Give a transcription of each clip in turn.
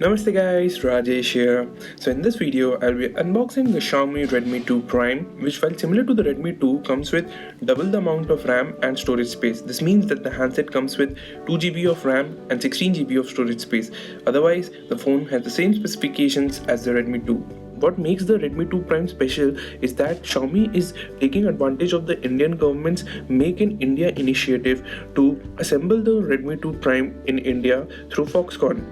Namaste guys, Rajesh here. So in this video, I'll be unboxing the Xiaomi Redmi 2 Prime, which while similar to the Redmi 2 comes with double the amount of RAM and storage space. This means that the handset comes with 2 GB of RAM and 16 GB of storage space. Otherwise, the phone has the same specifications as the Redmi 2. What makes the Redmi 2 Prime special is that Xiaomi is taking advantage of the Indian government's Make in India initiative to assemble the Redmi 2 Prime in India through Foxconn.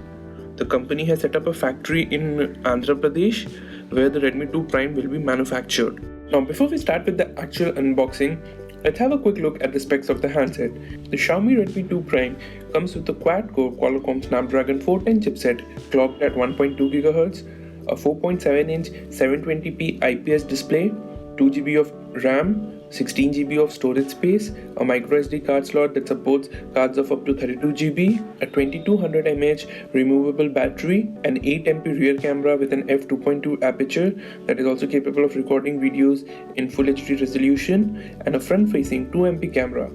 The company has set up a factory in Andhra Pradesh where the Redmi 2 Prime will be manufactured. Now, before we start with the actual unboxing, let's have a quick look at the specs of the handset. The Xiaomi Redmi 2 Prime comes with a quad-core Qualcomm Snapdragon 410 chipset clocked at 1.2 GHz, a 4.7-inch 720p IPS display, 2 GB of RAM, 16 GB of storage space, a microSD card slot that supports cards of up to 32 GB, a 2200 mAh removable battery, an 8MP rear camera with an f2.2 aperture that is also capable of recording videos in Full HD resolution, and a front-facing 2MP camera.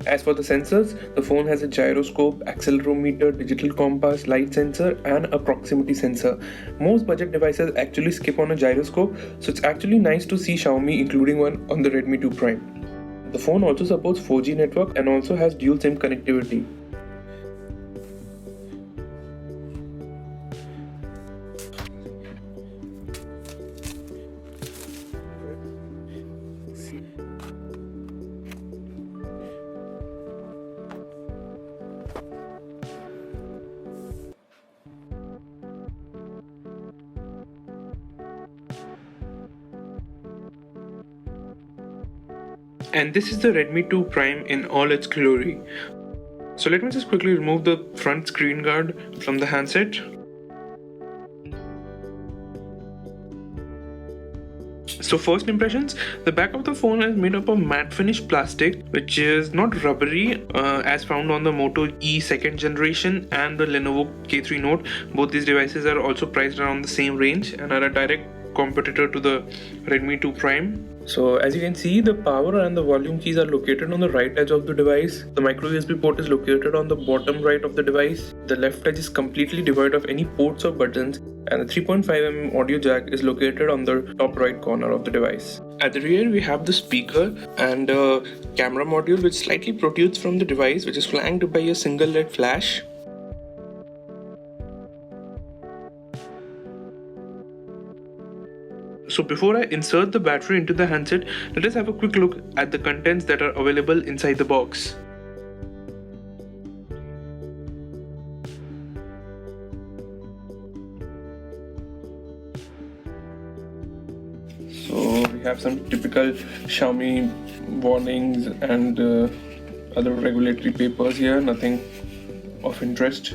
As for the sensors, the phone has a gyroscope, accelerometer, digital compass, light sensor, and a proximity sensor. Most budget devices actually skip on a gyroscope, so it's actually nice to see Xiaomi including one on the Redmi 2 Prime. The phone also supports 4G network and also has dual SIM connectivity. And this is the Redmi 2 Prime in all its glory. So let me just quickly remove the front screen guard from the handset. So first impressions, the back of the phone is made up of matte finish plastic, which is not rubbery as found on the Moto E 2nd generation and the Lenovo K3 Note. Both these devices are also priced around the same range and are a direct competitor to the Redmi 2 Prime. So as you can see, the power and the volume keys are located on the right edge of the device. The micro USB port is located on the bottom right of the device. The left edge is completely devoid of any ports or buttons, and the 3.5mm audio jack is located on the top right corner of the device. At the rear we have the speaker and a camera module which slightly protrudes from the device, which is flanked by a single LED flash. So before I insert the battery into the handset, let us have a quick look at the contents that are available inside the box. So we have some typical Xiaomi warnings and other regulatory papers here, nothing of interest.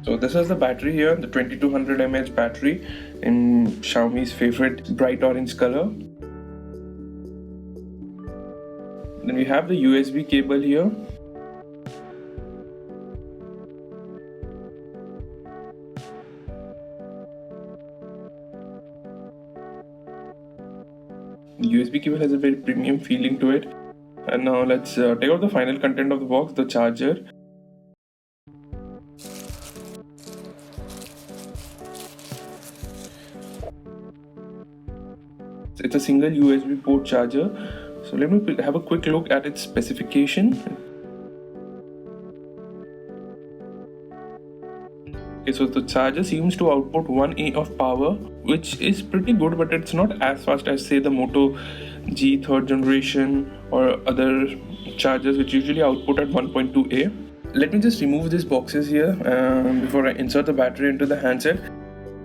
So this is the battery here, the 2200 mAh battery in Xiaomi's favorite bright orange color. Then we have the USB cable here. The USB cable has a very premium feeling to it. And now let's take out the final content of the box, the charger. It's a single USB port charger. So let me have a quick look at its specification. Okay, so the charger seems to output 1A of power, which is pretty good, but it's not as fast as say the Moto G 3rd generation or other chargers which usually output at 1.2A. Let me just remove these boxes here before I insert the battery into the handset.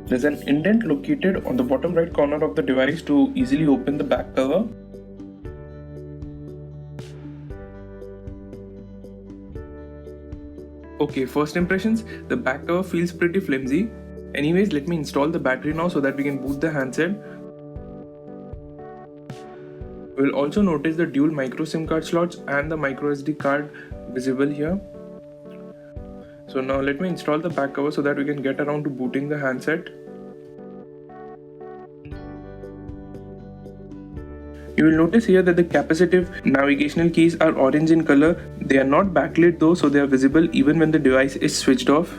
There's an indent located on the bottom right corner of the device to easily open the back cover. Okay, first impressions, the back cover feels pretty flimsy. Anyways, let me install the battery now so that we can boot the handset. We'll also notice the dual micro SIM card slots and the micro SD card visible here. So now let me install the back cover so that we can get around to booting the handset. You will notice here that the capacitive navigational keys are orange in color. They are not backlit though, so they are visible even when the device is switched off.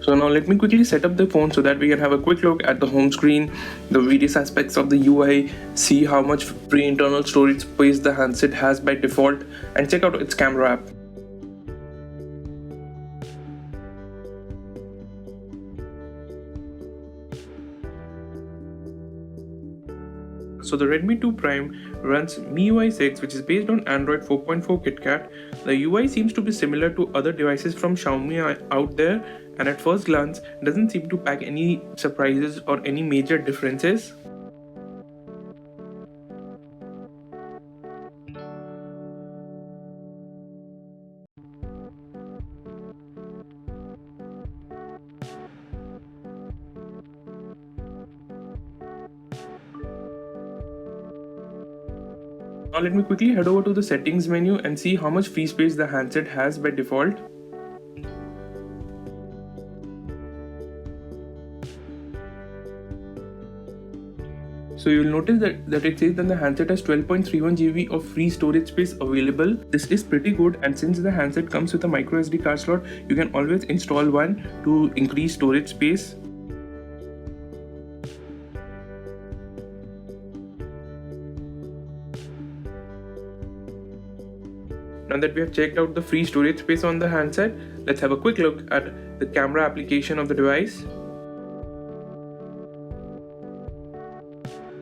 So now let me quickly set up the phone so that we can have a quick look at the home screen, the various aspects of the UI, see how much free internal storage space the handset has by default, and check out its camera app. So the Redmi 2 Prime runs MIUI 6, which is based on Android 4.4 KitKat. The UI seems to be similar to other devices from Xiaomi out there, and at first glance doesn't seem to pack any surprises or any major differences. Now let me quickly head over to the settings menu and see how much free space the handset has by default. So you'll notice that it says that the handset has 12.31 GB of free storage space available. This is pretty good, and since the handset comes with a microSD card slot, you can always install one to increase storage space. Now that we have checked out the free storage space on the handset, let's have a quick look at the camera application of the device.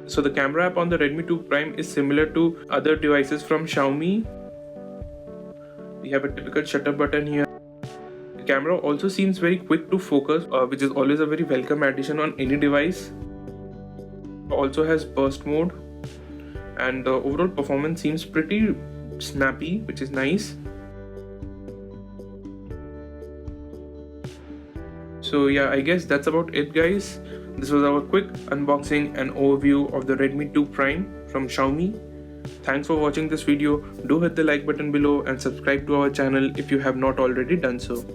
So the camera app on the Redmi 2 Prime is similar to other devices from Xiaomi. We have a typical shutter button here. The camera also seems very quick to focus, which is always a very welcome addition on any device. It also has burst mode, and the overall performance seems pretty snappy, which is nice. So yeah, I guess that's about it, guys. This was our quick unboxing and overview of the Redmi 2 Prime from Xiaomi. Thanks for watching this video. Do hit the like button below and subscribe to our channel if you have not already done so.